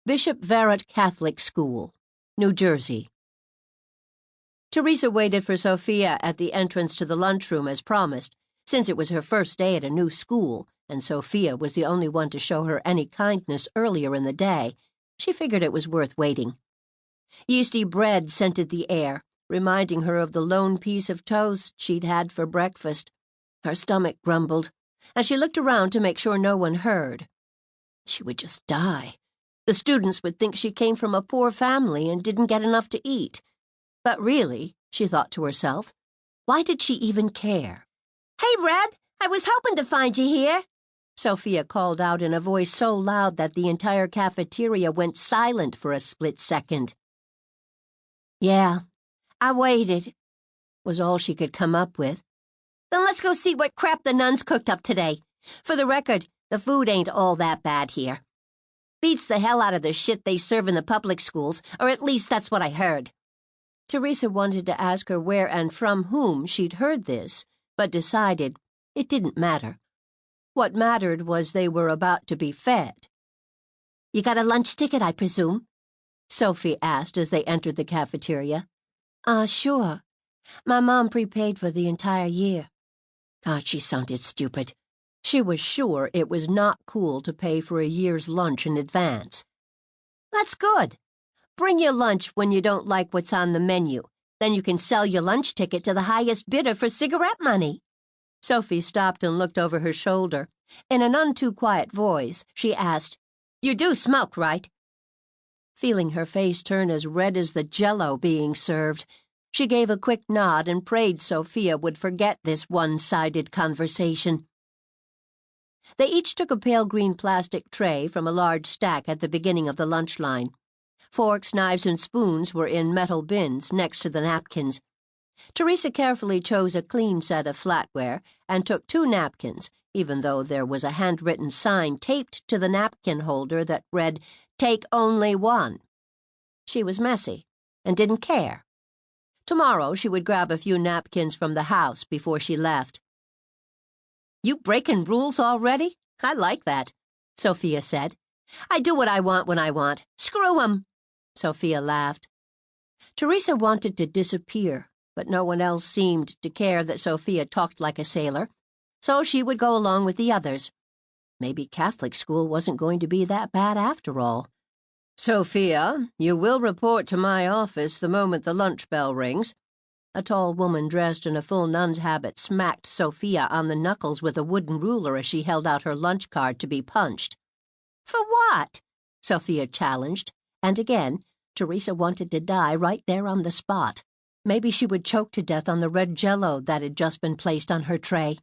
Bishop Verrett Catholic School, New Jersey. Teresa waited for Sophia at the entrance to the lunchroom as promised, since it was her first day at a new school, and Sophia was the only one to show her any kindness earlier in the day. She figured it was worth waiting. Yeasty bread scented the air, reminding her of the lone piece of toast she'd had for breakfast. Her stomach grumbled, and she looked around to make sure no one heard. She would just die. The students would think she came from a poor family and didn't get enough to eat. But really, she thought to herself, why did she even care? "Hey, Red, I was hoping to find you here," Sophia called out in a voice so loud that the entire cafeteria went silent for a split second. "Yeah, I waited," was all she could come up with. "Then let's go see what crap the nuns cooked up today. For the record, the food ain't all that bad here. Beats the hell out of the shit they serve in the public schools, or at least that's what I heard." Teresa wanted to ask her where and from whom she'd heard this, but decided it didn't matter. What mattered was they were about to be fed. "You got a lunch ticket, I presume?" Sophie asked as they entered the cafeteria. Sure. My mom prepaid for the entire year." God, she sounded stupid. She was sure it was not cool to pay for a year's lunch in advance. "That's good. Bring your lunch when you don't like what's on the menu. Then you can sell your lunch ticket to the highest bidder for cigarette money." Sophie stopped and looked over her shoulder. In a none-too-quiet voice, she asked, "You do smoke, right?" Feeling her face turn as red as the Jell-O being served, she gave a quick nod and prayed Sophia would forget this one-sided conversation. They each took a pale green plastic tray from a large stack at the beginning of the lunch line. Forks, knives, and spoons were in metal bins next to the napkins. Teresa carefully chose a clean set of flatware and took 2 napkins, even though there was a handwritten sign taped to the napkin holder that read, "Take only 1." She was messy and didn't care. Tomorrow she would grab a few napkins from the house before she left. "You breaking rules already? I like that," Sophia said. "I do what I want when I want. Screw 'em." Sophia laughed. Teresa wanted to disappear, but no one else seemed to care that Sophia talked like a sailor, so she would go along with the others. Maybe Catholic school wasn't going to be that bad after all. "Sophia, you will report to my office the moment the lunch bell rings." A tall woman dressed in a full nun's habit smacked Sophia on the knuckles with a wooden ruler as she held out her lunch card to be punched. "For what?" Sophia challenged, and again, Teresa wanted to die right there on the spot. Maybe she would choke to death on the red Jell-O that had just been placed on her tray.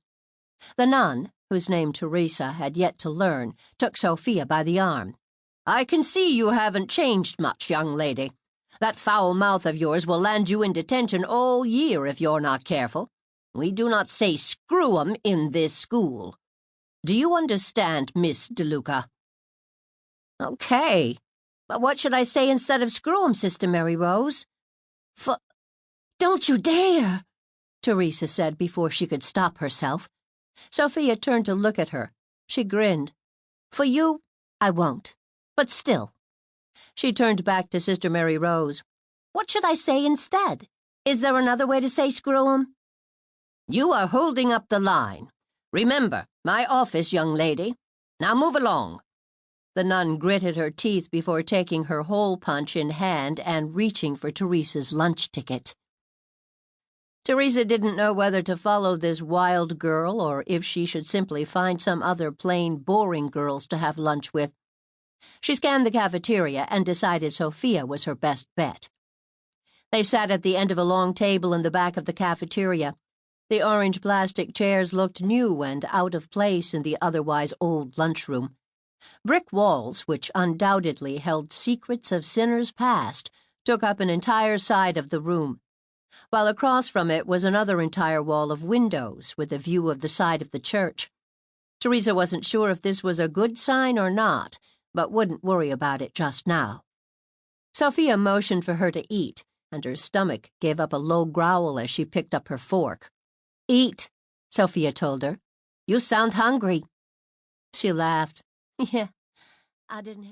The nun, whose name Teresa had yet to learn, took Sophia by the arm. "I can see you haven't changed much, young lady. That foul mouth of yours will land you in detention all year if you're not careful. We do not say screw 'em in this school. Do you understand, Miss DeLuca?" "Okay, but what should I say instead of screw 'em, Sister Mary Rose?" "Don't you dare," Teresa said before she could stop herself. Sophia turned to look at her. She grinned. "For you, I won't. But still." She turned back to Sister Mary Rose. "What should I say instead? Is there another way to say screw 'em?" "You are holding up the line. Remember, my office, young lady. Now move along." The nun gritted her teeth before taking her hole punch in hand and reaching for Teresa's lunch ticket. Teresa didn't know whether to follow this wild girl or if she should simply find some other plain, boring girls to have lunch with. She scanned the cafeteria and decided Sophia was her best bet. They sat at the end of a long table in the back of the cafeteria. The orange plastic chairs looked new and out of place in the otherwise old lunchroom. Brick walls, which undoubtedly held secrets of sinners past, took up an entire side of the room, while across from it was another entire wall of windows with a view of the side of the church. Teresa wasn't sure if this was a good sign or not, but wouldn't worry about it just now. Sophia motioned for her to eat, and her stomach gave up a low growl as she picked up her fork. "Eat," Sophia told her. "You sound hungry." She laughed. "Yeah, I didn't have